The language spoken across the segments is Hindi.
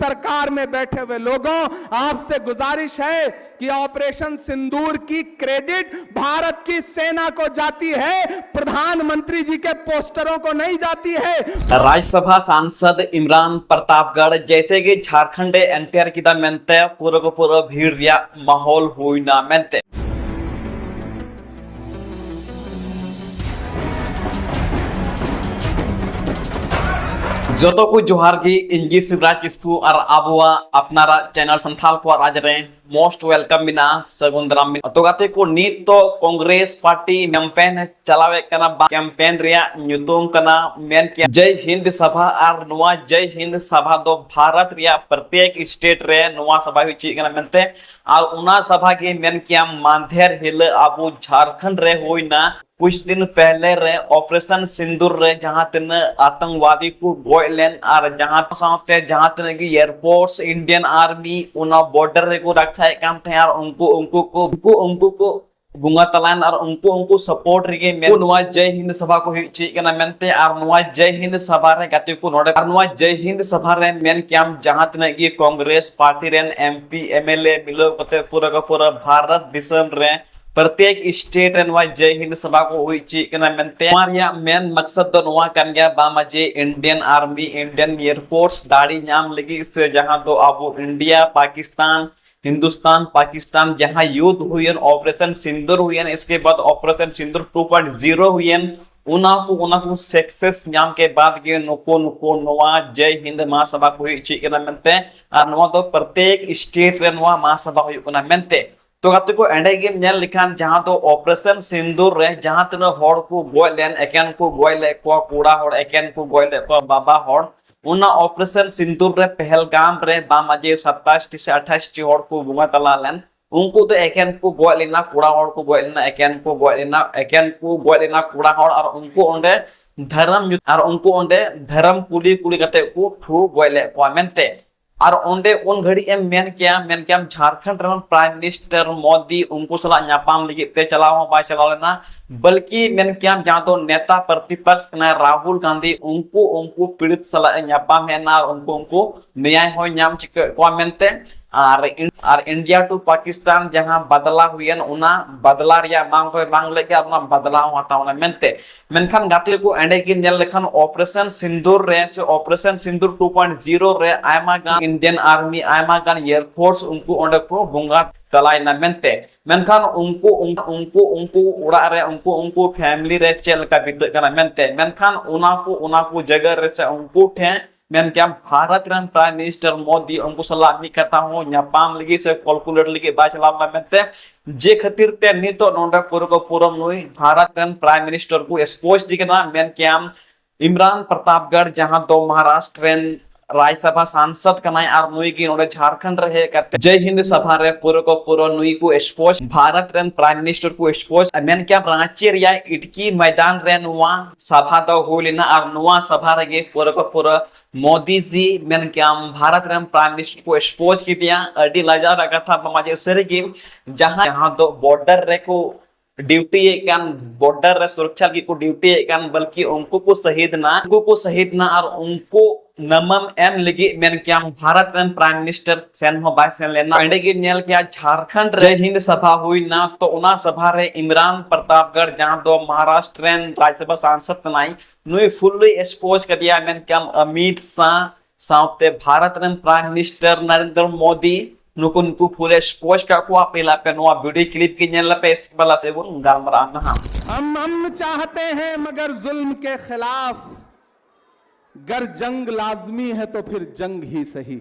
सरकार में बैठे हुए लोगों, आपसे गुजारिश है कि ऑपरेशन सिंदूर की क्रेडिट भारत की सेना को जाती है, प्रधानमंत्री जी के पोस्टरों को नहीं जाती है। राज्यसभा सांसद इमरान प्रतापगढ़ जैसे कि झारखंड एंटर की मेंते पूरा भीड़ माहौल हुई ना मेंते जो तो कुछ जोहार की इंजी शिवराज किस्कू और आबुआ अपनारा चैनल संथाल को राज रे मोस्ट वेलकम बिना सगुन दाराम तो गाते को नीत तो कांग्रेस पार्टी कैंपेन चलावे कना कैंपेन रिया न्यूतुम कना मेन के जय हिंद सभा और नुआ जय हिंद सभा दो भारत रिया प्रत्येक स्टेट रे नुआ सभा हुई कना मेनते और उना सभा के मेन के मानधेर हिल आबू झारखंड रे होई ना कुछ दिन पहले रे ऑपरेशन सिंदूर रे जहां तन आतंकवादी को गोयलेन और जहां साथे जहां तन की एयरफोर्स इंडियन आर्मी उना बॉर्डर रे को रक्षा काम थे यार उनको को गुंगा तलान और उनको सपोर्ट रे में नुआ जय हिंद सभा को ची कना मेनते और नुआ जय हिंद सभा रे गाते को नोडे और नुआ जय हिंद सभा रे मेन क्याम जहां तन की Congress party rain MP MLA मिलो कते पूरा भारत दिसम रे प्रत्येक स्टेट रेनवा जय हिंद सभा को हुई ची कना मेनते मारिया मेन मकसद दो नुआ कन गया बामाजे इंडियन आर्मी इंडियन एयरफोर्स दाड़ी नाम लगी से जहां दो आबू इंडिया पाकिस्तान हिंदुस्तान पाकिस्तान जहां युद्ध हुई ऑपरेशन सिंदूर हुई इसके बाद ऑपरेशन सिंदूर 2.0 हुई उना को सक्सेस नाम के बाद के नुको नोवा जय हिंद महासभा को हुई ची कना मेनते और नुआ दो प्रत्येक स्टेट रे नुआ महासभा हुई कना मेनते तो गाते को एंडे गेम नेल लिखान जहां तो ऑपरेशन सिंदूर रे जहां तन होड़ को गोयलेन एकेन को गोयले को कूड़ा होड़ एकेन को गोयले को बाबा होड़ उना ऑपरेशन सिंदूर रे पहलगाम रे बामाजे 27 से 28 होड़ को बुमा तलालेन उनको तो एकेन को गोयलेना कूड़ा होड़ को गोयलेना एकेन को गोयलेना कूड़ा होड़ और उनको ओंडे धर्म और उनको ओंडे धर्म कुली कते को ठू गोयले को मेनते और ओंडे उन घड़ी एम मेन क्या झारखंड रे प्राइम मिनिस्टर मोदी उनको सला न्यापाम लगी ते चलाओ बा चलाओ लेना बल्कि मेन क्या जहां तो नेता प्रतिपक्ष ना राहुल गांधी उनको पीड़ित सला न्यापाम है ना उनको न्याय हो न्याम चिक को मेनते और इंडिया टू पाकिस्तान जहां बदला हुई उना बदला रिया मांग लेके अपना बदलाव हटावना मेनते मेनखान गाते को एंडे की नेल लेखान ऑपरेशन सिंदूर रे से ऑपरेशन सिंदूर 2.0 रे आयमा गान इंडियन आर्मी आयमा गान एयरफोर्स उनको ओंडे को गुंगा तलाई ना मेनते मेनखान उनको उड़ा रे उनको फैमिली रे चेल का बित कना मेनते मेनखान उना को जगह रे से उनको ठे मेन क्या भारत रन प्राइम मिनिस्टर मोदी उनको सलामी करता हूं न्यापाम लगी से कैलकुलेट लगी बा चला मेनते जे खातिर ते नि तो नोंडा पूरम नुई भारत रन प्राइम मिनिस्टर को एक्सपोज दिखना मेन क्या इमरान प्रतापगढ़ जहां दो महाराष्ट्र राज्यसभा सांसद कनाई और नुई की नोडे झारखंड रहे करते जय हिंद सभा रे पूरा नुई को एक्सपोज भारत रन प्राइम मिनिस्टर को एक्सपोज मेन क्या रांची रिया इटकी मैदान रे नुआ सभा दो होलिना और नुआ सभा रे पूरा मोदी जी मेन क्या भारत रन प्राइम मिनिस्टर को एक्सपोज की दिया अडी लाजा रखा था बमाजे सर की जहां दो बॉर्डर रे को ड्यूटी बॉर्डर रे सुरक्षा की को ड्यूटी बल्कि उनको को शहीद ना और उनको नमम एम लगी मेन क्या भारत रन प्राइम मिनिस्टर सेन हो बाय सेन लेना एंडे की नेल क्या झारखंड जय हिंद सभा हुई ना तो उना सभा रे इमरान प्रतापगढ़ जहां दो महाराष्ट्र राज्यसभा सांसद तनाई नुई फुल्ली एक्सपोज कर दिया मेन क्या अमित शाह साउते भारत रन प्राइम मिनिस्टर नरेंद्र मोदी नुको फुल एक्सपोज का को पहला पे नोआ वीडियो क्लिप की नेल पे इस वाला से वो गालमरा ना हम चाहते हैं मगर जुल्म के खिलाफ गर जंग लाजमी है तो फिर जंग ही सही।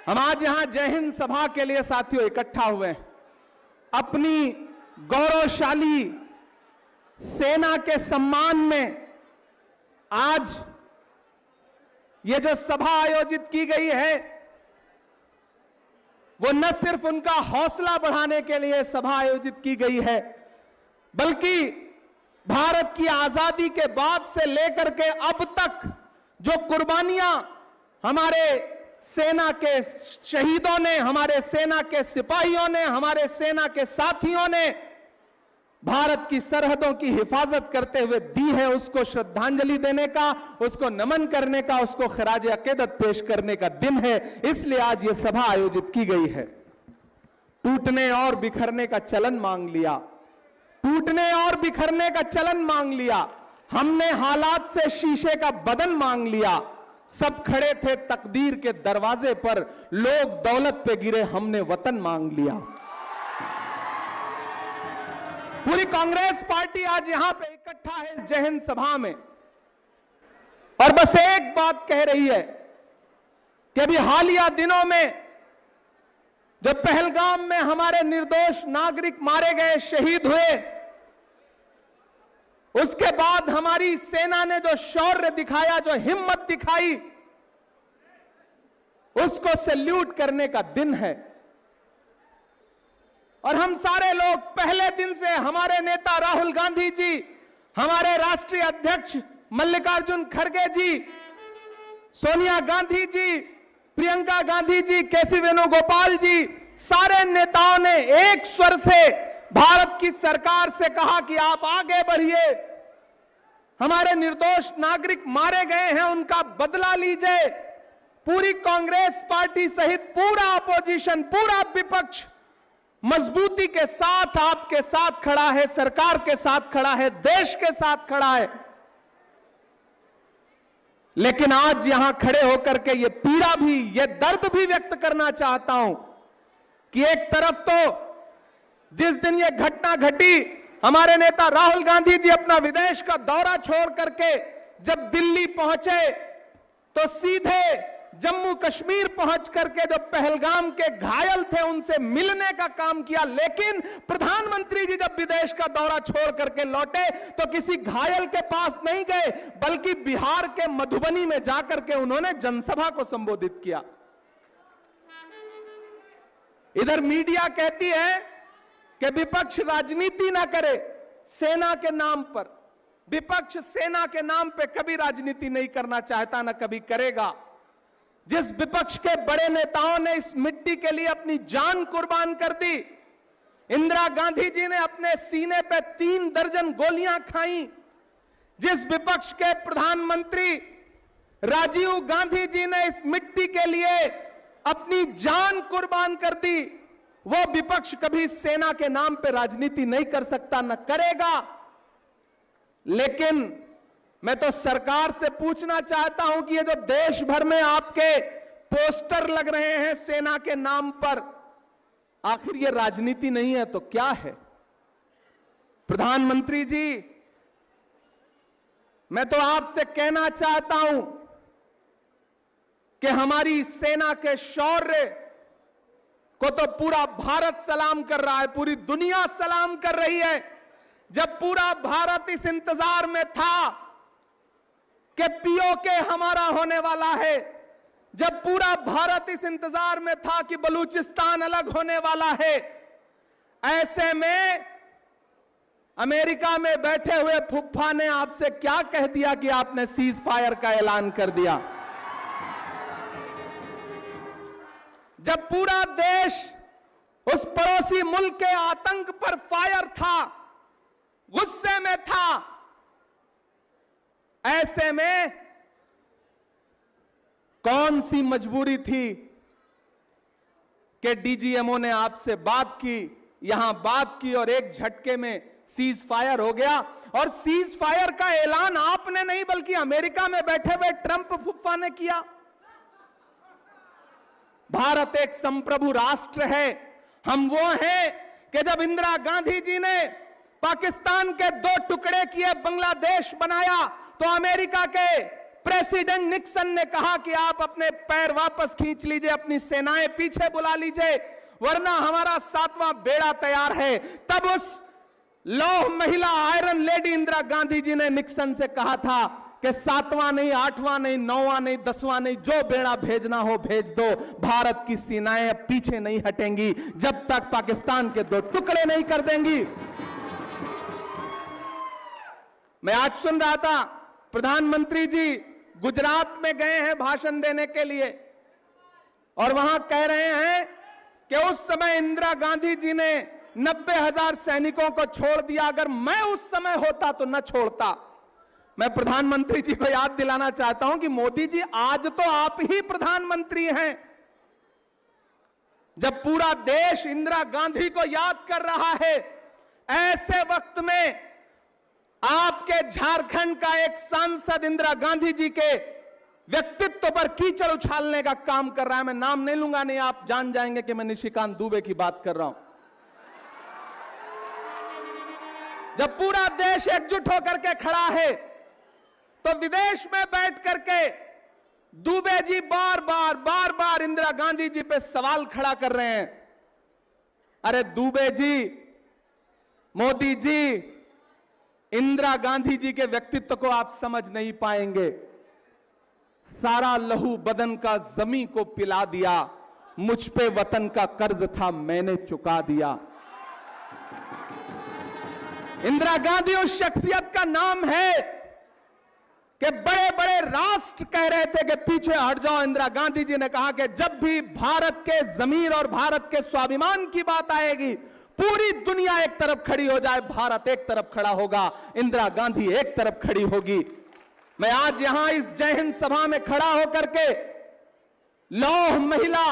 हम आज यहां जय हिंद सभा के लिए साथियों इकट्ठा हुए हैं अपनी गौरवशाली सेना के सम्मान में। आज ये जो सभा आयोजित की गई है वो न सिर्फ उनका हौसला बढ़ाने के लिए सभा आयोजित की गई है बल्कि भारत की आजादी के बाद से लेकर के अब तक जो कुर्बानियां हमारे सेना के शहीदों ने, हमारे सेना के सिपाहियों ने, हमारे सेना के साथियों ने भारत की सरहदों की हिफाजत करते हुए दी है, उसको श्रद्धांजलि देने का, उसको नमन करने का, उसको खराज अकीदत पेश करने का दिन है। इसलिए आज ये सभा आयोजित की गई है। टूटने और बिखरने का चलन मांग लिया, टूटने और बिखरने का चलन मांग लिया। हमने हालात से शीशे का बदन मांग लिया। सब खड़े थे तकदीर के दरवाजे पर, लोग दौलत पे गिरे, हमने वतन मांग लिया। पूरी कांग्रेस पार्टी आज यहां पे इकट्ठा है इस जय हिंद सभा में, और बस एक बात कह रही है कि अभी हालिया दिनों में जो पहलगाम में हमारे निर्दोष नागरिक मारे गए, शहीद हुए, उसके बाद हमारी सेना ने जो शौर्य दिखाया, जो हिम्मत दिखाई, उसको सैल्यूट करने का दिन है। और हम सारे लोग पहले दिन से, हमारे नेता राहुल गांधी जी, हमारे राष्ट्रीय अध्यक्ष मल्लिकार्जुन खड़गे जी, सोनिया गांधी जी, प्रियंका गांधी जी, केसी वेणुगोपाल जी, सारे नेताओं ने एक स्वर से भारत की सरकार से कहा कि आप आगे बढ़िए, हमारे निर्दोष नागरिक मारे गए हैं, उनका बदला लीजिए। पूरी कांग्रेस पार्टी सहित पूरा अपोजिशन, पूरा विपक्ष मजबूती के साथ आपके साथ खड़ा है, सरकार के साथ खड़ा है, देश के साथ खड़ा है। लेकिन आज यहां खड़े होकर के ये पीड़ा भी, ये दर्द भी व्यक्त करना चाहता हूं कि एक तरफ तो जिस दिन ये घटना घटी, हमारे नेता राहुल गांधी जी अपना विदेश का दौरा छोड़ करके जब दिल्ली पहुंचे तो सीधे जम्मू कश्मीर पहुंच करके जो पहलगाम के घायल थे उनसे मिलने का काम किया। लेकिन प्रधानमंत्री जी जब विदेश का दौरा छोड़ करके लौटे तो किसी घायल के पास नहीं गए, बल्कि बिहार के मधुबनी में जाकर के उन्होंने जनसभा को संबोधित किया। इधर मीडिया कहती है कि विपक्ष राजनीति ना करे सेना के नाम पर। विपक्ष सेना के नाम पे कभी राजनीति नहीं करना चाहता, ना कभी करेगा। जिस विपक्ष के बड़े नेताओं ने इस मिट्टी के लिए अपनी जान कुर्बान कर दी, इंदिरा गांधी जी ने अपने सीने पे 3 दर्जन गोलियां खाई, जिस विपक्ष के प्रधानमंत्री राजीव गांधी जी ने इस मिट्टी के लिए अपनी जान कुर्बान कर दी, वो विपक्ष कभी सेना के नाम पे राजनीति नहीं कर सकता, न करेगा। लेकिन मैं तो सरकार से पूछना चाहता हूं कि ये जो देश भर में आपके पोस्टर लग रहे हैं सेना के नाम पर, आखिर ये राजनीति नहीं है तो क्या है? प्रधानमंत्री जी, मैं तो आपसे कहना चाहता हूं कि हमारी सेना के शौर्य को तो पूरा भारत सलाम कर रहा है, पूरी दुनिया सलाम कर रही है। जब पूरा भारत इस इंतजार में था कि पीओके हमारा होने वाला है, जब पूरा भारत इस इंतजार में था कि बलूचिस्तान अलग होने वाला है, ऐसे में अमेरिका में बैठे हुए फुफ्फा ने आपसे क्या कह दिया कि आपने सीज फायर का ऐलान कर दिया? जब पूरा देश उस पड़ोसी मुल्क के आतंक पर फायर था, गुस्से में था, ऐसे में कौन सी मजबूरी थी कि डीजीएमओ ने आपसे बात की, यहां बात की और एक झटके में सीज फायर हो गया। और सीज फायर का ऐलान आपने नहीं बल्कि अमेरिका में बैठे हुए ट्रंप फुफ्फा ने किया। भारत एक संप्रभु राष्ट्र है। हम वो हैं कि जब इंदिरा गांधी जी ने पाकिस्तान के 2 टुकड़े किए, बांग्लादेश बनाया, तो अमेरिका के प्रेसिडेंट निक्सन ने कहा कि आप अपने पैर वापस खींच लीजिए, अपनी सेनाएं पीछे बुला लीजिए, वरना हमारा 7वां बेड़ा तैयार है। तब उस लौह महिला आयरन लेडी इंदिरा गांधी जी ने निक्सन से कहा था कि 7वां नहीं, 8वां नहीं, 9वां नहीं, 10वां नहीं, जो बेड़ा भेजना हो भेज दो, भारत की सेनाएं पीछे नहीं हटेंगी जब तक पाकिस्तान के 2 टुकड़े नहीं कर देंगी। मैं आज सुन रहा था प्रधानमंत्री जी गुजरात में गए हैं भाषण देने के लिए, और वहां कह रहे हैं कि उस समय इंदिरा गांधी जी ने 90,000 सैनिकों को छोड़ दिया। अगर मैं उस समय होता तो न छोड़ता। मैं प्रधानमंत्री जी को याद दिलाना चाहता हूं कि मोदी जी आज तो आप ही प्रधानमंत्री हैं। जब पूरा देश इंदिरा गांधी को याद कर रहा है, ऐसे वक्त में आपके झारखंड का एक सांसद इंदिरा गांधी जी के व्यक्तित्व पर कीचड़ उछालने का काम कर रहा है। मैं नाम नहीं लूंगा, नहीं आप जान जाएंगे कि मैं निशिकांत दुबे की बात कर रहा हूं। जब पूरा देश एकजुट होकर के खड़ा है, तो विदेश में बैठ करके दुबे जी बार बार इंदिरा गांधी जी पे सवाल खड़ा कर रहे हैं। अरे दुबे जी, मोदी जी, इंदिरा गांधी जी के व्यक्तित्व को आप समझ नहीं पाएंगे। सारा लहू बदन का जमी को पिला दिया, मुझ पे वतन का कर्ज था मैंने चुका दिया। इंदिरा गांधी उस शख्सियत का नाम है कि बड़े बड़े राष्ट्र कह रहे थे कि पीछे हट जाओ। इंदिरा गांधी जी ने कहा कि जब भी भारत के जमीर और भारत के स्वाभिमान की बात आएगी, पूरी दुनिया एक तरफ खड़ी हो जाए, भारत एक तरफ खड़ा होगा, इंदिरा गांधी एक तरफ खड़ी होगी। मैं आज यहां इस जय हिंद सभा में खड़ा होकर के लौह महिला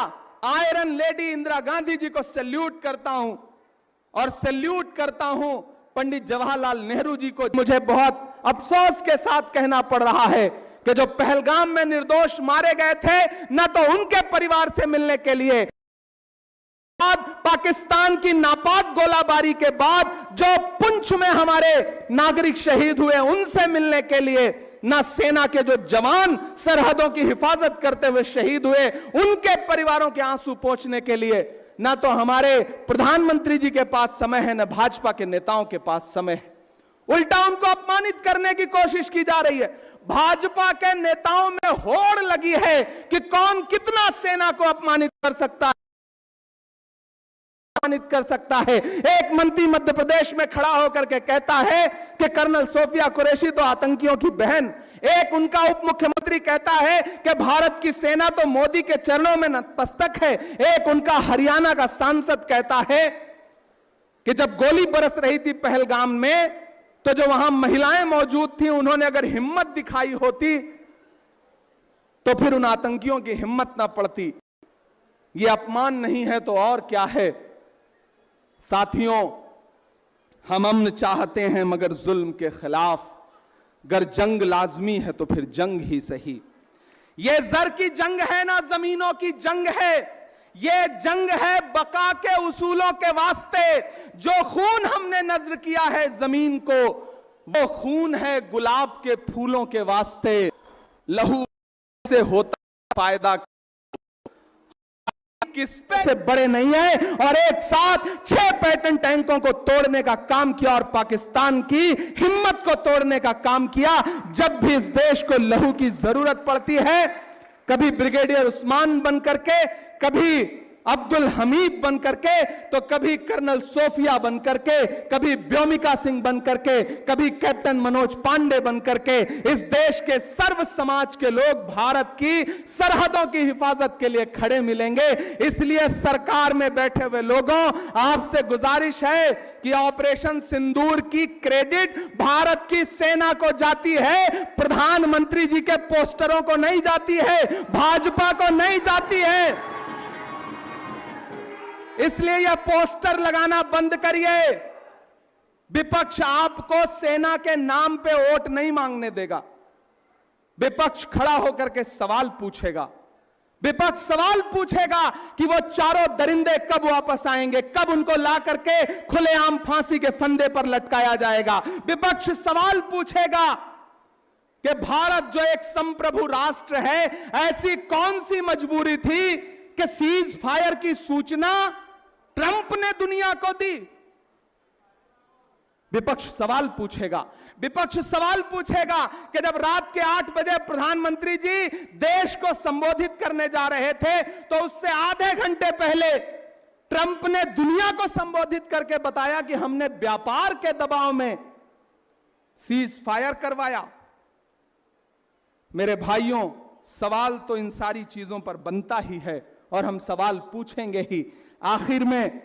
आयरन लेडी इंदिरा गांधी जी को सैल्यूट करता हूं और सैल्यूट करता हूं पंडित जवाहरलाल नेहरू जी को। मुझे बहुत अफसोस के साथ कहना पड़ रहा है कि जो पहलगाम में निर्दोष मारे गए थे, न तो उनके परिवार से मिलने के लिए, पाकिस्तान की नापाक गोलाबारी के बाद जो पुंछ में हमारे नागरिक शहीद हुए उनसे मिलने के लिए, ना सेना के जो जवान सरहदों की हिफाजत करते हुए शहीद हुए उनके परिवारों के आंसू पोंछने के लिए, ना तो हमारे प्रधानमंत्री जी के पास समय है, न भाजपा के नेताओं के पास समय है। उल्टा उनको अपमानित करने की कोशिश की जा रही है। भाजपा के नेताओं में होड़ लगी है कि कौन कितना सेना को अपमानित कर सकता है। एक मंत्री मध्य प्रदेश में खड़ा होकर के कहता है कि कर्नल सोफिया कुरैशी तो आतंकियों की बहन। एक उनका उप मुख्यमंत्री कहता है कि भारत की सेना तो मोदी के चरणों में नतमस्तक है। एक उनका हरियाणा का सांसद कहता है कि जब गोली बरस रही थी पहलगाम में, तो जो वहां महिलाएं मौजूद थी, उन्होंने अगर हिम्मत दिखाई होती तो फिर उन आतंकियों की हिम्मत ना पड़ती। ये अपमान नहीं है तो और क्या है। साथियों, हम अमन चाहते हैं मगर जुल्म के खिलाफ। अगर जंग लाजमी है तो फिर जंग ही सही। ये जर की जंग है ना जमीनों की जंग है। ये जंग है बका के उसूलों के वास्ते। जो खून हमने नजर किया है जमीन को, वो खून है गुलाब के फूलों के वास्ते। लहू से होता फायदा किस पे से बड़े नहीं है। और एक साथ 6 पैटर्न टैंकों को तोड़ने का काम किया और पाकिस्तान की हिम्मत को तोड़ने का काम किया। जब भी इस देश को लहू की जरूरत पड़ती है, कभी ब्रिगेडियर उस्मान बन करके, कभी अब्दुल हमीद बन करके, तो कभी कर्नल सोफिया बन करके, कभी व्योमिका सिंह बन करके, कभी कैप्टन मनोज पांडे बन करके, इस देश के सर्व समाज के लोग भारत की सरहदों की हिफाजत के लिए खड़े मिलेंगे। इसलिए सरकार में बैठे हुए लोगों, आपसे गुजारिश है कि ऑपरेशन सिंदूर की क्रेडिट भारत की सेना को जाती है, प्रधानमंत्री जी के पोस्टरों को नहीं जाती है, भाजपा को नहीं जाती है। इसलिए यह पोस्टर लगाना बंद करिए। विपक्ष आपको सेना के नाम पे वोट नहीं मांगने देगा। विपक्ष खड़ा होकर के सवाल पूछेगा। विपक्ष सवाल पूछेगा कि वो चारों दरिंदे कब वापस आएंगे, कब उनको ला करके खुलेआम फांसी के फंदे पर लटकाया जाएगा। विपक्ष सवाल पूछेगा कि भारत जो एक संप्रभु राष्ट्र है, ऐसी कौन सी मजबूरी थी कि सीज फायर की सूचना ट्रंप ने दुनिया को दी। विपक्ष सवाल पूछेगा। विपक्ष सवाल पूछेगा कि जब रात के 8 बजे प्रधानमंत्री जी देश को संबोधित करने जा रहे थे, तो उससे आधे घंटे पहले ट्रंप ने दुनिया को संबोधित करके बताया कि हमने व्यापार के दबाव में सीज फायर करवाया। मेरे भाइयों, सवाल तो इन सारी चीजों पर बनता ही है और हम सवाल पूछेंगे ही। आखिर में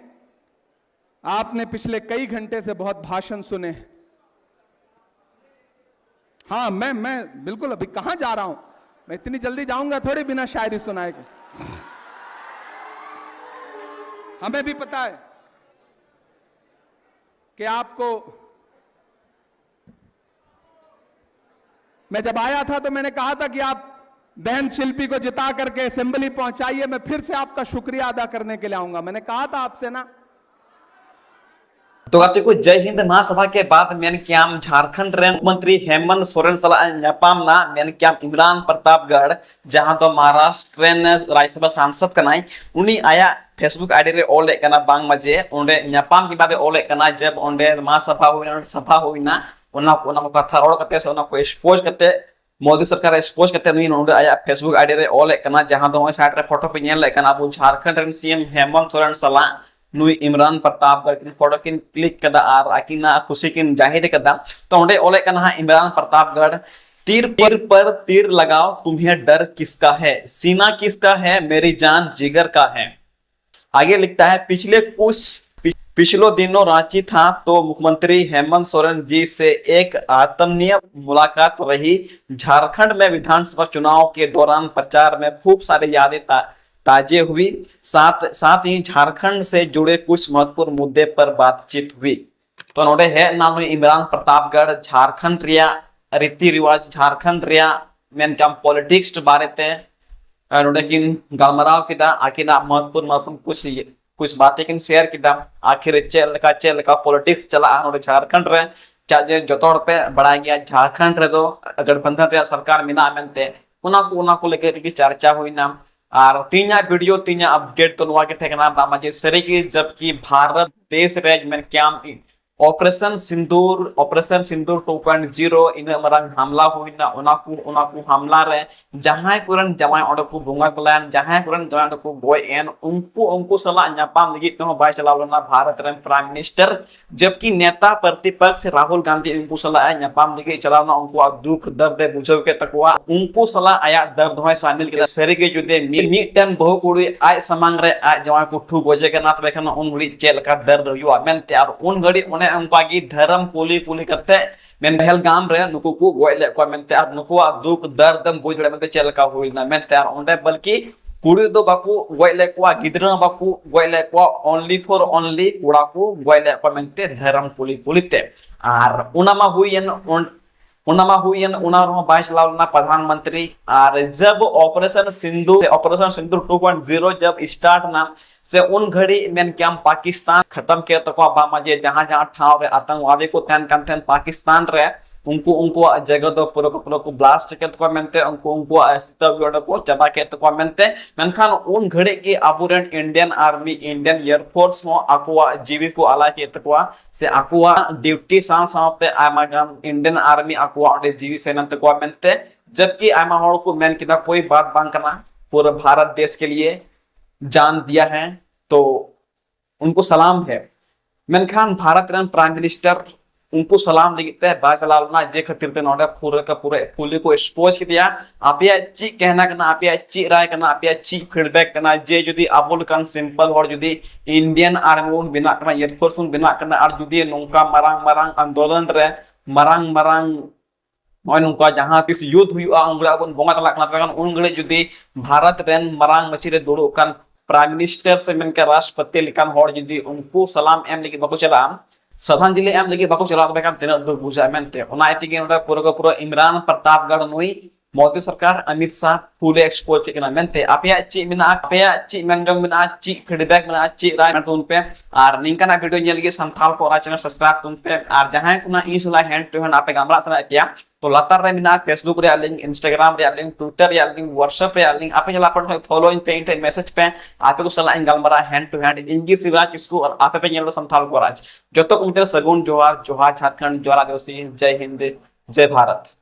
आपने पिछले कई घंटे से बहुत भाषण सुने। हाँ, मैं बिल्कुल अभी कहां जा रहा हूं, मैं इतनी जल्दी जाऊंगा थोड़ी बिना शायरी सुनाए के। हमें भी पता है कि आपको, मैं जब आया था तो मैंने कहा था कि आप बहन शिल्पी को जिता करके असेंबली पहुंचाइए, मैं फिर से आपका शुक्रिया अदा करने के लिए आऊंगा। मैंने कहा था आपसे ना। तो गाते को जय हिंद महासभा के बाद मेन क्याम झारखंड रे मुख्यमंत्री हेमंत सोरेन सला न्यापाम ना मेन क्याम इमरान प्रतापगढ़ जहां तो महाराष्ट्र रेन राज्यसभा सांसद कनाई उनी आया फेसबुक आईडी रे ओले कना बांग मजे ओंडे न्यापाम की बादे ओले कना जब ओंडे महासभा हुईना सभा हुईना ओना कथा रोड कते से ओना को एक्सपोज कते मोदी सरकार एक्सपोज कते नुई नोंडे आया फेसबुक आईडी रे ओले कना जहां दो साइड रे फोटो पे नेल कना अबु झारखंड रेन सीएम हेमंत सोरेन सला नुई इमरान प्रतापगढ़ की फोटो किन क्लिक कदा आर आकिना खुशी किन जाहिर कदा तो ओंडे ओले कना इमरान प्रतापगढ़ तीर पर तीर लगाओ तुम्हें डर किसका है, सीना किसका है, मेरी जान जिगर का है। आगे लिखता है पिछले दिनों रांची था तो मुख्यमंत्री हेमंत सोरेन जी से एक आत्मीय मुलाकात रही। झारखंड में विधानसभा चुनाव के दौरान प्रचार में खूब सारी यादें ताजे हुई, साथ ही झारखंड से जुड़े कुछ महत्वपूर्ण मुद्दे पर बातचीत हुई। तो नोडे है नाम इमरान प्रतापगढ़ झारखंड रिया रीति रिवाज झारखंड रिया मेन काम पॉलिटिक्स बारे ते नोडे किन गलमराव किदा आकिना महत्वपूर्ण कुछ बातें किन शेयर किदा आखिर चेल का पॉलिटिक्स चला नोडे झारखंड रे चाहे जोतोड़ पे बढ़ा गया झारखंड रे दो गठबंधन रे सरकार मिना मेनते उना को लेकर की चर्चा हुई ना और तीना वीडियो तीना अपडेट तो नुआ के ठेकना बामाजे सरी की जबकि भारत देश रे में क्या ऑपरेशन सिंदूर 2.0 इन मरंग हमला हुईना उनाकू हमला रे जहां कुरन जमाय ओडे को बुंगा कलान जहां कुरन जमाय को बॉय एन उनको सला न्यापाम लगी तो बाय चलावना भारत रे प्राइम मिनिस्टर जबकि नेता प्रतिपक्ष राहुल गांधी उनको सला न्यापाम लगी चलावना उनको दुख दर्द बुझो के तकवा उनको सला आया दर्द होय शामिल के सरी के जुदे मिटन बहु कुड़ी आय समांग रे आय जमाय को ठू गोजे के नात बेखन उन घड़ी चेल का दर्द हुआ मेनते और उन घड़ी उनका की धर्म पुली करते मेन पहलगाम रे नुकु को गोयले को मेनते और नुकु दुख दर्द बुझड़े मेनते चल का हुईना मेनते और ओंडे बल्कि कुड़ी दो बाकू गोयले को गिदरा बाकू गोयले को ओनली फॉर ओनली कुड़ा को गोयले को मेनते धर्म पुलीते और उनामा हुईन उना बाइस लावना प्रधानमंत्री और जब ऑपरेशन सिंदूर 2.0 जब स्टार्ट ना से उन घड़ी मेन क्या पाकिस्तान खत्म किया तो बामाजे जहां ठाव रे आतंकवादी को तैन पाकिस्तान रे उनको जगह दो पूरा को ब्लास्ट के तो मेनते उनको अस्तित्व को चबा के तो मेनते मेनखान उन घड़ी की अबुरेंट इंडियन आर्मी इंडियन एयरफोर्स हो आकुआ जीवी को आला के तकवा से आकुआ ड्यूटी साथे आमागान इंडियन आर्मी आकुआ जीवी सेना तकवा मेनते जबकि आमा होड़ को मेन किदा कोई बात बांग करना पूरा भारत देश के लिए जान दिया है तो उनको सलाम है। मेनखान भारत रन प्राइम मिनिस्टर उनको सलाम लिखते हैं बासलालना जे खातिर ते नोडे पूरे फुली को एक्सपोज किया आपिया ची कहना करना आपिया ची राय करना आपिया ची फीडबैक करना जे जुदी आबुल कान सिंपल और जुदी इंडियन आर्मी उन बिना करना एयरफोर्स उन बिना करना और जुदी नोंका मरांग आंदोलन रे मरांग और नुका जहां तिस युद्ध हुआ उंगला बन बोंगा तला करना उन गळे जुदी भारत रेन मरांग मसी रे दुड़ो कान प्राइम मिनिस्टर से मेनके राष्ट्रपति लिकान होड़ जुदी उनको सलाम एम लगी बाको चला श्रद्धांजलि एम लगी बाको चला बेकान तिना दुख बुझा मेनते ओना एटिगे नोडा पूरा इमरान प्रतापगढ़ नुई मोदी सरकार अमित शाह फुले एक्सपोज के ना मेनते आपिया ची मिना आपिया ची मेनजंग मिना ची फीडबैक मिना ची राय में तुन पे और निंकना वीडियो नेल के संथाल को चैनल सब्सक्राइब तुन पे और जहां कुना इसला हैंड टू हैंड आपे गामला सना किया तो लातार रे मिना फेसबुक रे लिंक इंस्टाग्राम रे लिंक ट्विटर रे लिंक व्हाट्सएप रे लिंक आपे चला पर फॉलो इन पेंट मैसेज पे आपे को सला गलमरा हैंड टू हैंड इंगी शिवराज इसको और आपे पे नेल संथाल को राज जो तो उनते सगुन जोहार झारखंड जोहार आदिवासी जय हिंद जय भारत।